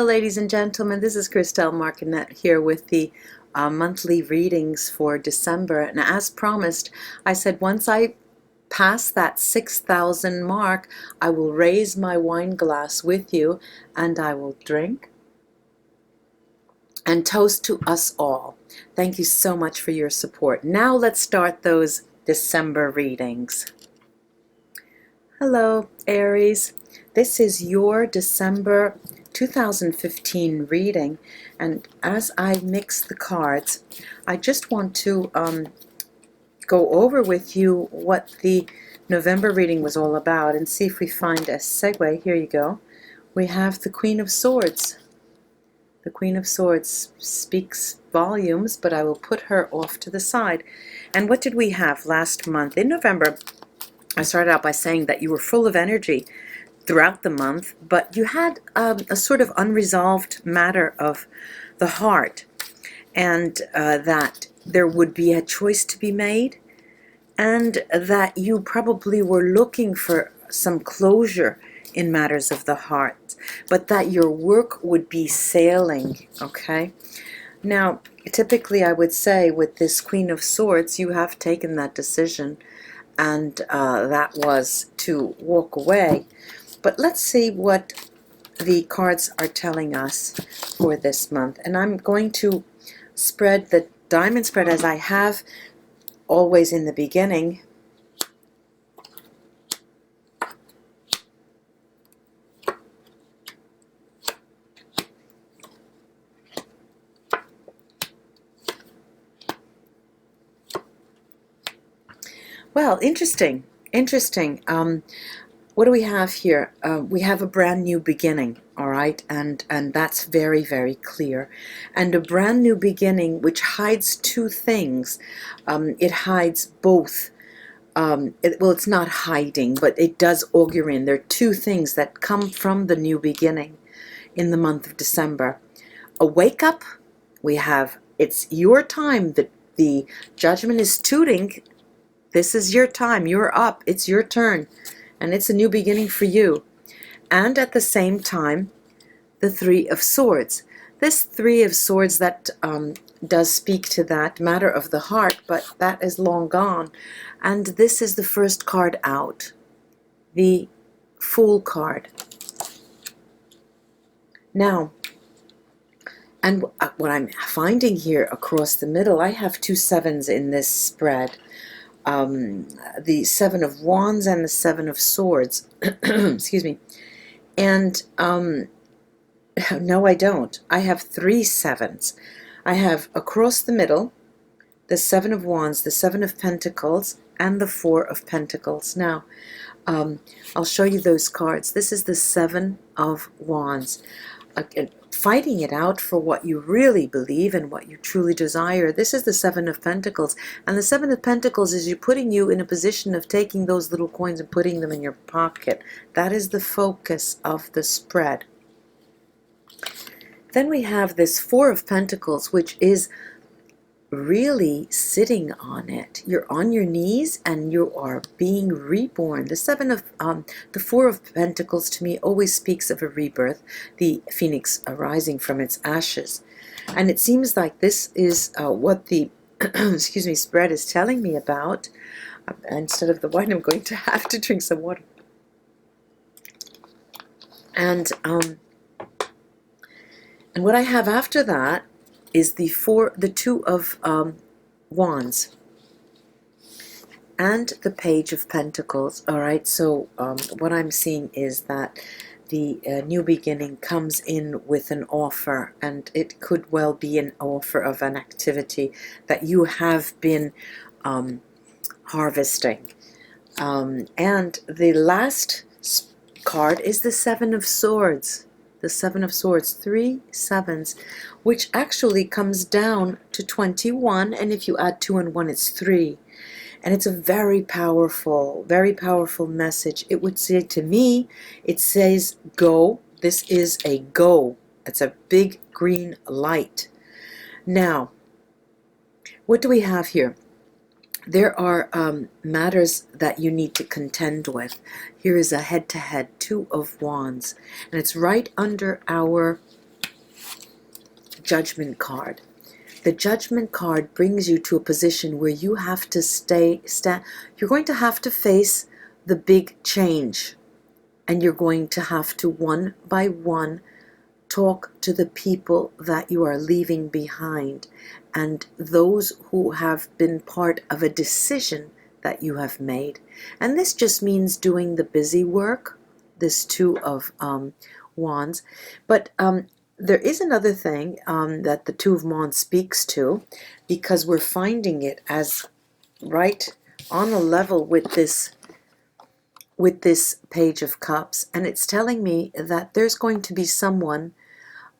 ladies and gentlemen. This is Christelle Martinette here with the monthly readings for December. And as promised, I said once I pass that 6,000 mark, I will raise my wine glass with you and I will drink and toast to us all. Thank you so much for your support. Now let's start those December readings. Hello, Aries. This is your December 2015 reading, and as I mix the cards, I just want to go over with you what the November reading was all about and see if we find a segue. Here you go. We have the Queen of Swords. The Queen of Swords speaks volumes, but I will put her off to the side. And what did we have last month? In November, I started out by saying that you were full of energy throughout the month, but you had a sort of unresolved matter of the heart, and that there would be a choice to be made, and that you probably were looking for some closure in matters of the heart, but that your work would be sailing, okay? Now, typically I would say with this Queen of Swords, you have taken that decision, and that was to walk away. But let's see what the cards are telling us for this month. And I'm going to spread the diamond spread as I have always in the beginning. Well, interesting. What do we have here? We have a brand new beginning, all right? And that's very, very clear. And a brand new beginning which hides two things. It hides both. Well, it's not hiding, but it does augur in. There are two things that come from the new beginning in the month of December. A wake-up. We have, it's your time. The judgment is tooting. This is your time. You're up. It's your turn. And it's a new beginning for you. And at the same time, the Three of Swords. This Three of Swords that does speak to that matter of the heart, but that is long gone. And this is the first card out, the Fool card. Now, and what I'm finding here across the middle, I have two sevens in this spread. The Seven of Wands and the Seven of Swords. Excuse me. And no, I don't. I have three sevens. I have across the middle the Seven of Wands, the Seven of Pentacles, and the Four of Pentacles. Now, I'll show you those cards. This is the Seven of Wands. Fighting it out for what you really believe and what you truly desire. This is the Seven of Pentacles. And the Seven of Pentacles is putting you in a position of taking those little coins and putting them in your pocket. That is the focus of the spread. Then we have this Four of Pentacles, which is really sitting on it. You're on your knees and you are being reborn. The Four of Pentacles to me always speaks of a rebirth, the phoenix arising from its ashes. And it seems like this is what the excuse me, spread is telling me about. Instead of the wine, I'm going to have to drink some water. And what I have after that is the Two of Wands and the Page of Pentacles. All right, so what I'm seeing is that the new beginning comes in with an offer, and it could well be an offer of an activity that you have been harvesting. And the last card is the Seven of Swords. The Seven of Swords, three sevens, which actually comes down to 21, and if you add 2 and 1, it's 3. And it's a very powerful message. It would say to me, it says go. This is a go. It's a big green light. Now, what do we have here? There are matters that you need to contend with. Here is a head-to-head, Two of Wands, and it's right under our Judgment card. The Judgment card brings you to a position where you have to you're going to have to face the big change, and you're going to have to one by one talk to the people that you are leaving behind and those who have been part of a decision that you have made. And this just means doing the busy work, this Two of Wands. But there is another thing that the Two of Wands speaks to, because we're finding it as right on a level with this Page of Cups, and it's telling me that there's going to be someone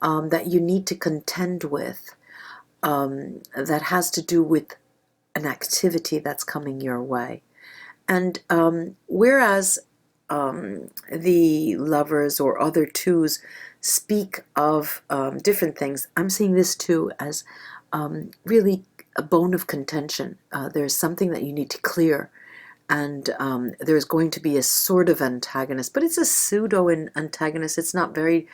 that you need to contend with, that has to do with an activity that's coming your way. And whereas the Lovers or other twos speak of different things, I'm seeing this too as really a bone of contention. There's something that you need to clear, and there's going to be a sort of antagonist, but it's a pseudo antagonist. It's not very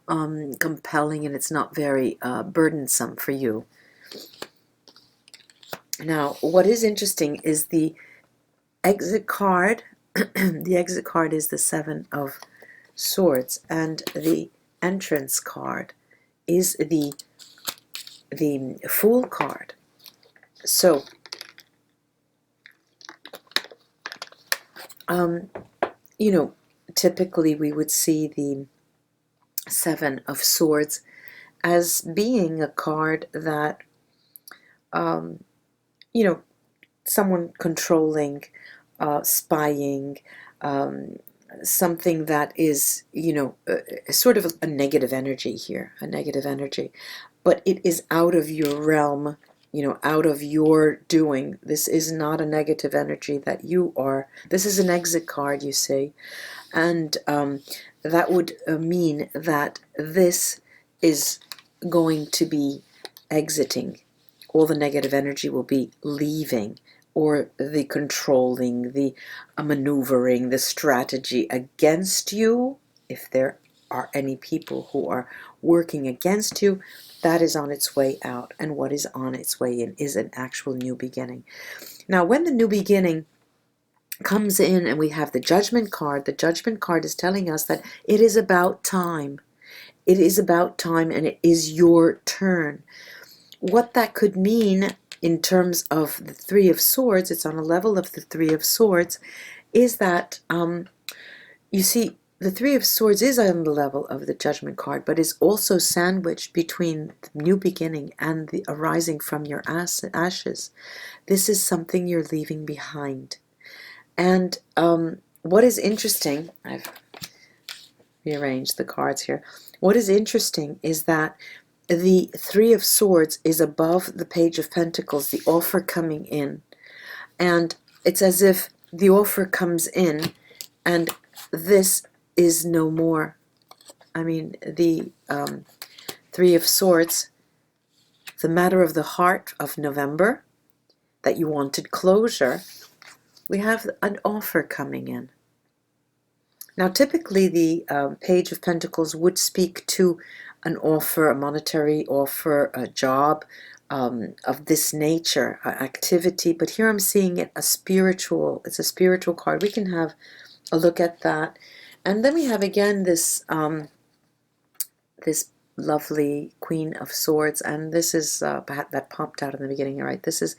compelling, and it's not very burdensome for you. Now, what is interesting is the exit card. The exit card is the Seven of Swords, and the entrance card is the Fool card. So you know, typically we would see the Seven of Swords as being a card that, you know, someone controlling, spying, something that is, you know, sort of a negative energy here, a negative energy. But it is out of your realm, you know, out of your doing. This is not a negative energy that you are. This is an exit card, you see. And that would mean that this is going to be exiting. All the negative energy will be leaving, or the controlling, the maneuvering, the strategy against you. If there are any people who are working against you, that is on its way out. And what is on its way in is an actual new beginning. Now, when the new beginning comes in and we have the Judgment card, the Judgment card is telling us that it is about time. It is about time, and it is your turn. What that could mean in terms of the Three of Swords, it's on a level of the Three of Swords, is that, you see, the Three of Swords is on the level of the Judgment card, but is also sandwiched between the new beginning and the arising from your ashes. This is something you're leaving behind. And what is interesting, I've rearranged the cards here. What is interesting is that the Three of Swords is above the Page of Pentacles, the offer coming in. And it's as if the offer comes in and this is no more. I mean, the Three of Swords, the matter of the heart of November, that you wanted closure, we have an offer coming in. Now, typically the Page of Pentacles would speak to an offer, a monetary offer, a job of this nature, activity. But here I'm seeing it it's a spiritual card. We can have a look at that. And then we have again this this lovely Queen of Swords, and this is that popped out in the beginning, right? This is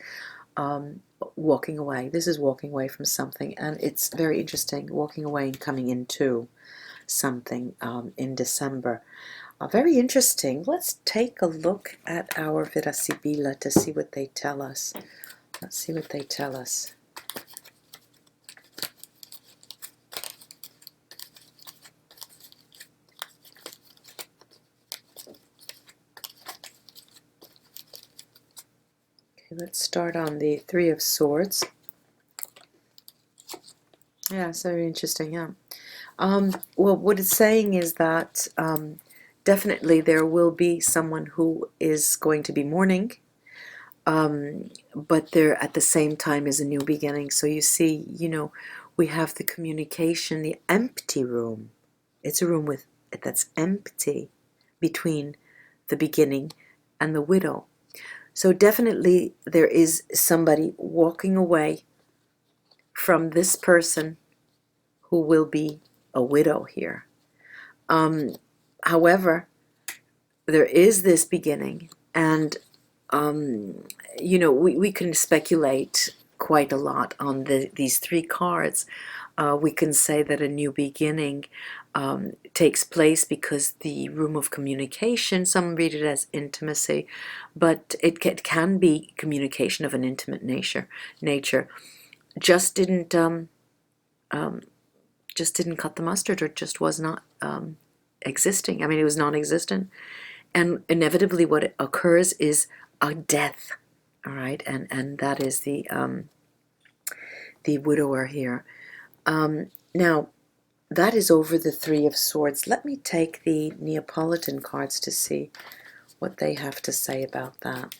walking away. This is walking away from something, and it's very interesting, walking away and coming into something in December. Very interesting. Let's take a look at our Vera Sibilla to see what they tell us. Let's see what they tell us. Let's start on the Three of Swords. Yeah, it's very interesting, yeah. Well, what it's saying is that definitely there will be someone who is going to be mourning, but there at the same time is a new beginning. So you see, you know, we have the communication, the empty room. It's a room that's empty between the beginning and the widow. So definitely there is somebody walking away from this person who will be a widow here. However, there is this beginning, and you know, we can speculate quite a lot on these three cards. We can say that a new beginning takes place because the room of communication, some read it as intimacy, but it can be communication of an intimate nature, just didn't cut the mustard, or just was not existing. I mean, it was non-existent. And inevitably what occurs is a death, all right? And that is the widower here. Now, that is over the Three of Swords. Let me take the Neapolitan cards to see what they have to say about that.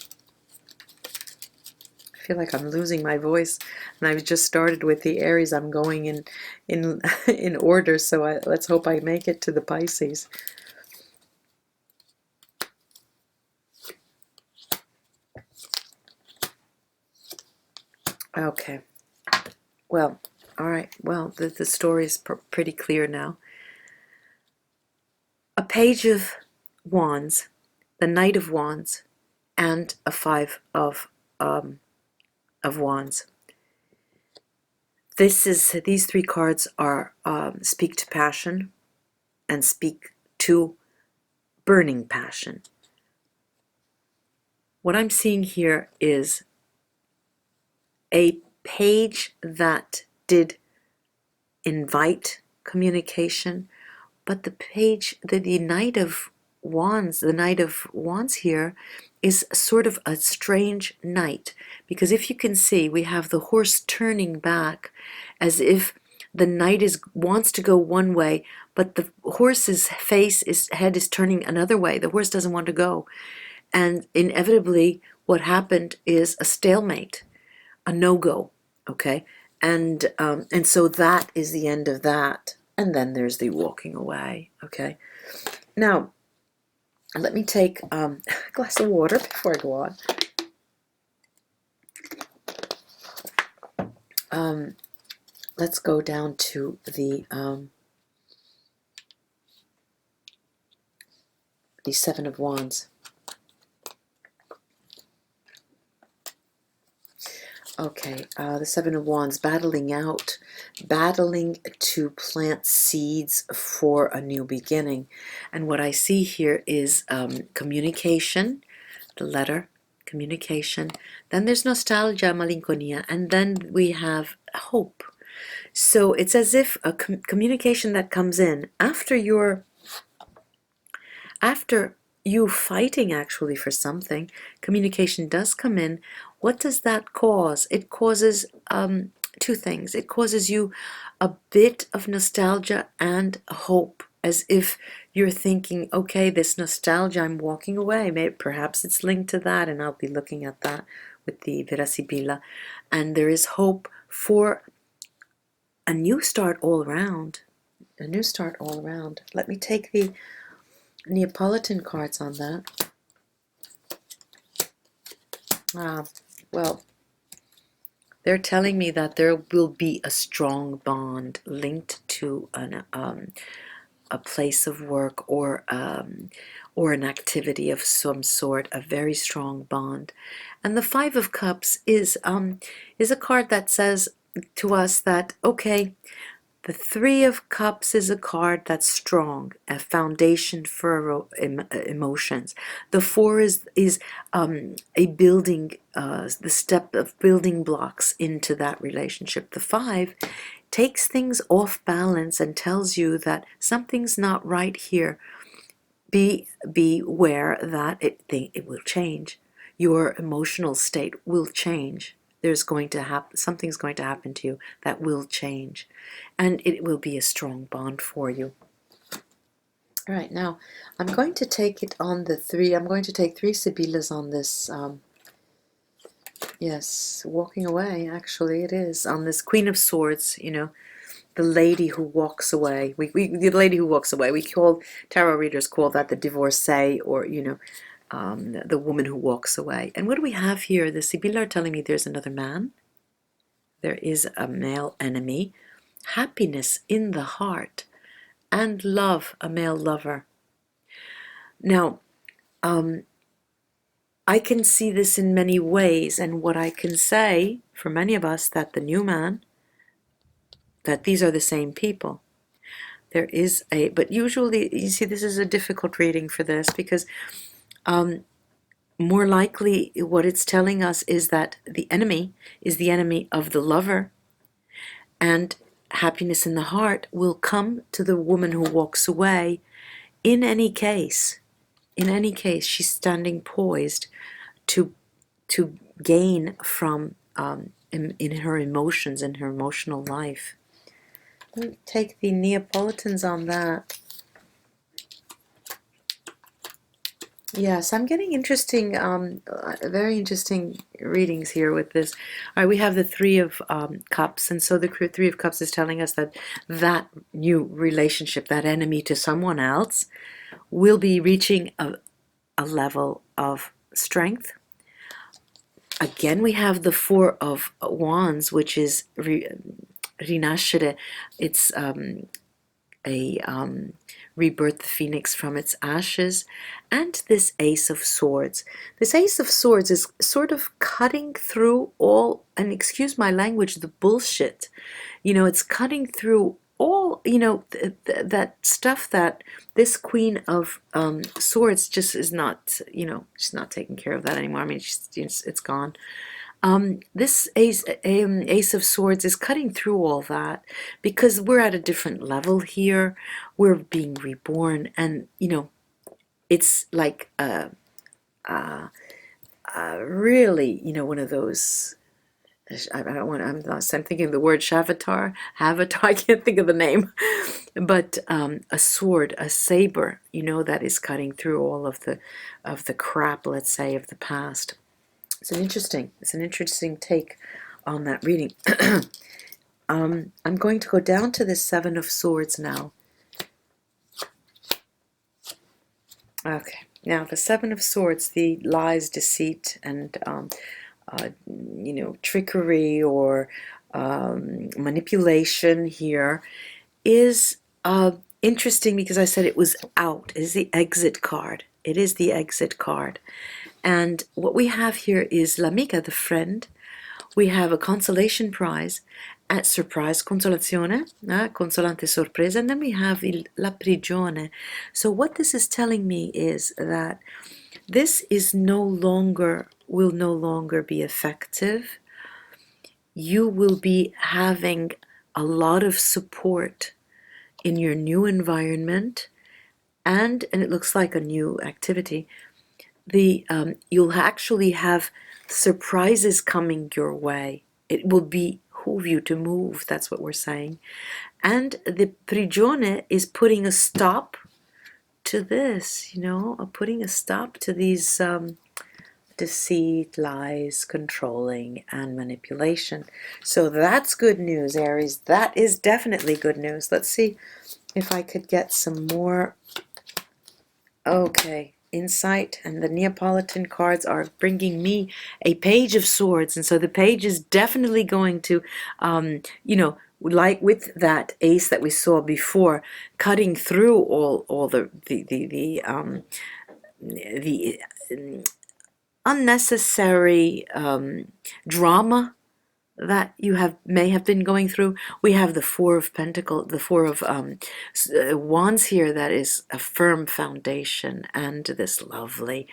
I feel like I'm losing my voice, and I've just started with the Aries. I'm going in in order, so let's hope I make it to the Pisces. Okay. Well, all right. Well, the story is pretty clear now. A Page of Wands, the Knight of Wands, and a Five of Wands. These three cards are speak to passion and speak to burning passion. What I'm seeing here is a page that did invite communication, but the page, the Knight of Wands, the Knight of Wands here is sort of a strange knight, because if you can see, we have the horse turning back as if the knight wants to go one way, but the horse's head is turning another way. The horse doesn't want to go. And inevitably what happened is a stalemate, a no-go, okay? And so that is the end of that. And then there's the walking away, okay? Now, let me take a glass of water before I go on. Let's go down to the Seven of Wands. Okay, the Seven of Wands, battling to plant seeds for a new beginning. And what I see here is communication, the letter, communication. Then there's nostalgia, malinconia, and then we have hope. So it's as if a communication that comes in after you fighting actually for something, communication does come in. What does that cause? It causes two things. It causes you a bit of nostalgia and hope, as if you're thinking, okay, this nostalgia, I'm walking away. Maybe, perhaps it's linked to that, and I'll be looking at that with the Vera Sibilla. And there is hope for a new start all around. A new start all around. Let me take the Neapolitan cards on that. Well, they're telling me that there will be a strong bond linked to a place of work or an activity of some sort, a very strong bond. And the Five of Cups is a card that says to us that, okay, the Three of Cups is a card that's strong, a foundation for emotions. The Four is a building, the step of building blocks into that relationship. The Five takes things off balance and tells you that something's not right here. Be aware that it will change. Your emotional state will change. There's going to happen, something's going to happen to you that will change, and it will be a strong bond for you. All right, now I'm going to take it on the three. I'm going to take three Sibillas on this. Yes, walking away. Actually, it is on this Queen of Swords. You know, the lady who walks away. The lady who walks away. We call tarot readers call that the divorcee, or you know. the woman who walks away. And what do we have here? The Sibilla are telling me there's another man. There is a male enemy. Happiness in the heart. And love, a male lover. Now, I can see this in many ways, and what I can say for many of us, that the new man, that these are the same people. There is but usually, you see, this is a difficult reading for this, because more likely what it's telling us is that the enemy is the enemy of the lover, and happiness in the heart will come to the woman who walks away. In any case, she's standing poised to gain from in her emotions, in her emotional life. Let me take the Neapolitans on that. Yes, I'm getting interesting, very interesting readings here with this. All right, we have the Three of Cups, and so the Three of Cups is telling us that that new relationship, that enemy to someone else, will be reaching a level of strength. Again, we have the Four of Wands, which is rinascere. It's rebirth the phoenix from its ashes, and this Ace of Swords. This Ace of Swords is sort of cutting through all, and excuse my language, the bullshit. You know, it's cutting through all, you know, that stuff that this Queen of Swords just is not, you know, she's not taking care of that anymore. I mean, it's gone. This Ace of Swords is cutting through all that, because we're at a different level here. We're being reborn, and you know, it's like really, you know, one of those. I don't want. I'm thinking of the word Shavatar. Avatar. I can't think of the name, but a sword, a saber. You know, that is cutting through all of the crap. Let's say, of the past. It's an interesting take on that reading. I'm going to go down to the Seven of Swords now. Okay, now the Seven of Swords, the lies, deceit, and you know, trickery or manipulation here is interesting, because I said it was out. It is the exit card. It is the exit card. And what we have here is l'amica, the friend. We have a consolation prize at surprise, consolazione, consolante sorpresa, and then we have la prigione. So what this is telling me is that this is will no longer be effective. You will be having a lot of support in your new environment, and it looks like a new activity. You'll actually have surprises coming your way. It will behoove you to move. That's what we're saying. And the prigione is putting a stop to this, you know, putting a stop to these deceit, lies, controlling, and manipulation. So that's good news, Aries. That is definitely good news. Let's see if I could get some more. Okay. Insight, and the Neapolitan cards are bringing me a Page of Swords, and so the page is definitely going to, you know, like with that ace that we saw before, cutting through all the unnecessary drama that you may have been going through. We have the Four of Pentacles, the Four of Wands here, that is a firm foundation, and this lovely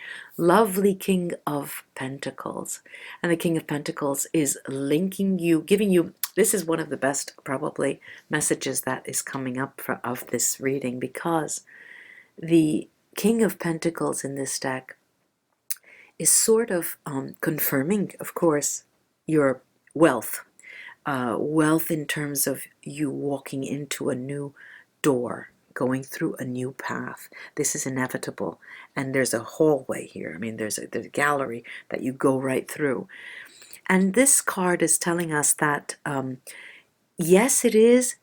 King of Pentacles. And the King of Pentacles is linking you, giving you, this is one of the best probably messages that is coming up of this reading, because the King of Pentacles in this deck is sort of confirming, of course, your wealth. Wealth in terms of you walking into a new door, going through a new path. This is inevitable. And there's a hallway here. I mean, there's a gallery that you go right through. And this card is telling us that, yes, it is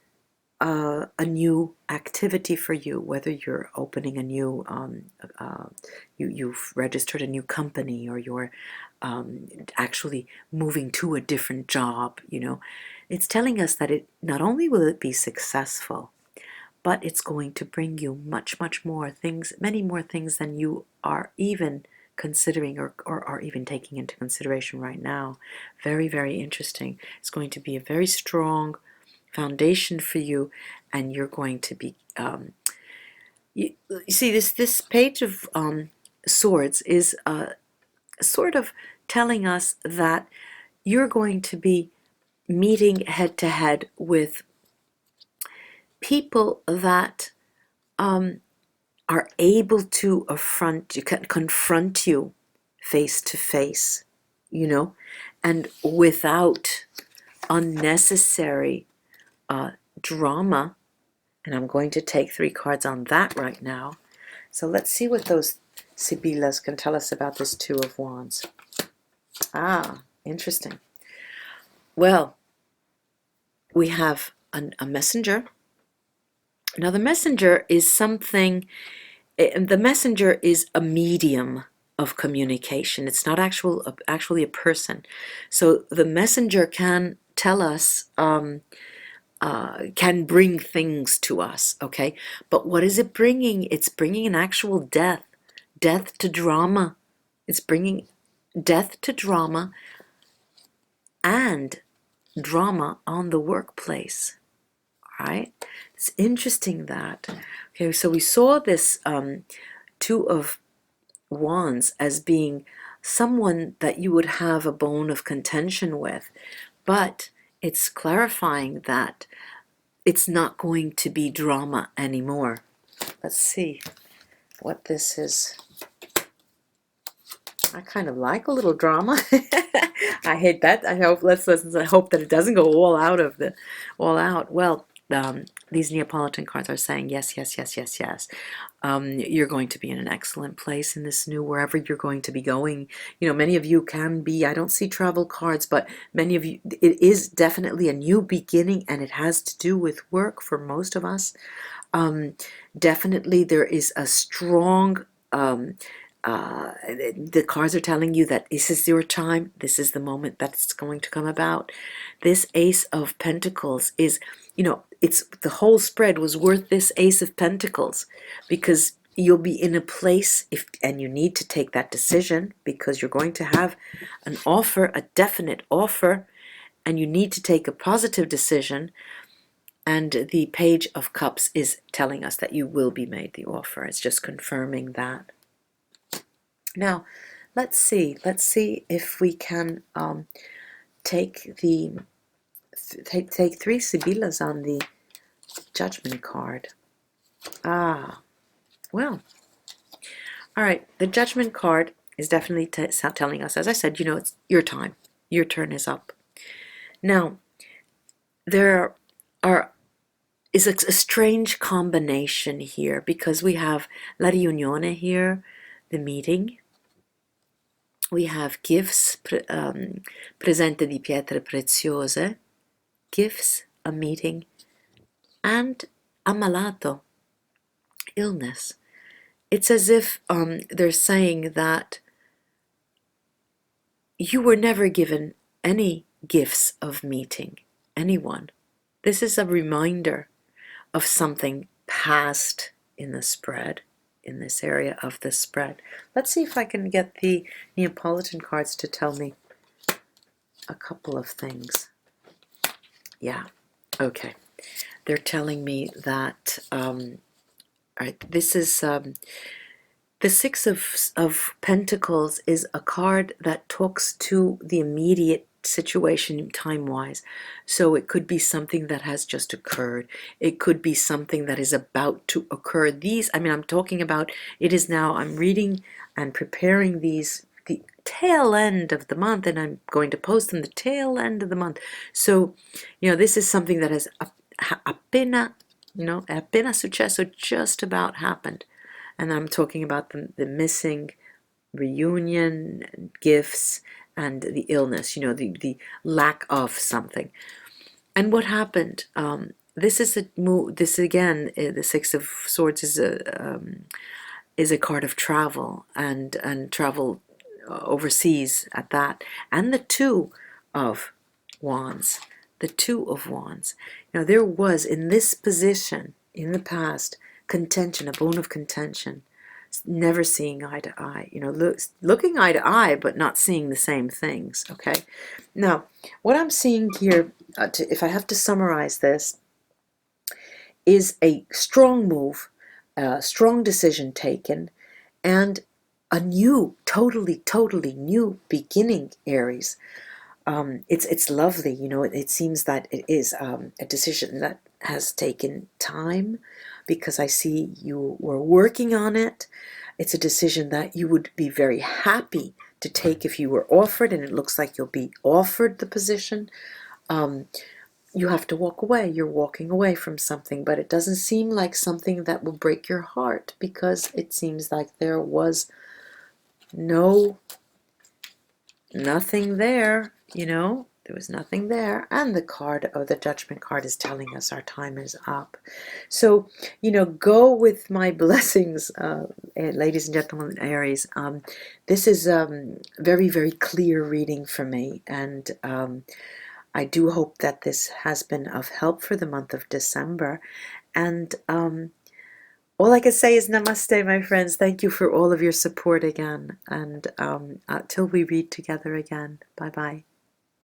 a new activity for you, whether you're opening a new, you've registered a new company, or you're actually moving to a different job, you know. It's telling us that it not only will it be successful, but it's going to bring you much, much more things, many more things than you are even considering or are even taking into consideration right now. Very, very interesting. It's going to be a very strong foundation for you, and you're going to be you see, this page of swords is sort of telling us that you're going to be meeting head to head with people that are able to confront you face to face, you know, and without unnecessary drama. And I'm going to take 3 cards on that right now. So let's see what those Sibillas can tell us about this Two of Wands. Ah, interesting. Well, we have a messenger. Now the messenger is something, the messenger is a medium of communication. It's not actually a person. So the messenger can tell us, can bring things to us, okay? But what is it bringing? It's bringing an actual death. Death to drama. It's bringing death to drama and drama on the workplace, right? It's interesting that. Okay, so we saw this Two of Wands as being someone that you would have a bone of contention with, but it's clarifying that it's not going to be drama anymore. Let's see what this is. I kind of like a little drama. I hate that. I hope I hope that it doesn't go all out. Well, these Neapolitan cards are saying yes, yes, yes, yes, yes. You're going to be in an excellent place in this new, wherever you're going to be going. You know, many of you can be, I don't see travel cards, but many of you, it is definitely a new beginning, and it has to do with work for most of us. Definitely there is a strong, the cards are telling you that this is your time, this is the moment that it's going to come about. This Ace of Pentacles is, you know, it's the whole spread was worth this Ace of Pentacles, because you'll be in a place, and you need to take that decision, because you're going to have an offer, a definite offer, and you need to take a positive decision. And the Page of Cups is telling us that you will be made the offer. It's just confirming that. Now, let's see if we can take 3 Sibillas on the Judgment card. Ah, well, all right. The Judgment card is definitely telling us, as I said, you know, it's your time. Your turn is up. Now, there is a strange combination here, because we have La Riunione here, the meeting. We have gifts, presente di pietre preziose, gifts, a meeting, and ammalato, illness. It's as if they're saying that you were never given any gifts of meeting anyone. This is a reminder of something past in the spread, in this area of the spread. Let's see if I can get the Neapolitan cards to tell me a couple of things. Yeah, okay. They're telling me that, all right, this is, the Six of Pentacles is a card that talks to the immediate situation time-wise. So it could be something that has just occurred. It could be something that is about to occur. These, I mean, I'm talking about, it is now, I'm reading and preparing these, the tail end of the month, and I'm going to post them the tail end of the month. So, you know, this is something that has appena successo, just about happened. And I'm talking about the missing reunion, gifts, and the illness, you know, the lack of something. And what happened? this is a move. This again, the Six of Swords is a card of travel and travel overseas at that, and the Two of Wands. The Two of Wands. Now there was in this position in the past contention, a bone of contention, never seeing eye to eye. Looking eye to eye, but not seeing the same things. Okay. Now, what I'm seeing here, if I have to summarize this, is a strong move, a strong decision taken, and a new, totally new beginning, Aries. It's lovely, it seems that it is a decision that has taken time, because I see you were working on it. It's a decision that you would be very happy to take if you were offered, and it looks like you'll be offered the position. You have to walk away. You're walking away from something, but it doesn't seem like something that will break your heart, because it seems like there was nothing there, there was nothing there. And the card of the Judgment card is telling us our time is up. So, go with my blessings, ladies and gentlemen, Aries. This is very, very clear reading for me, and I do hope that this has been of help for the month of December. And all I can say is namaste, my friends. Thank you for all of your support again. And till we read together again. Bye-bye.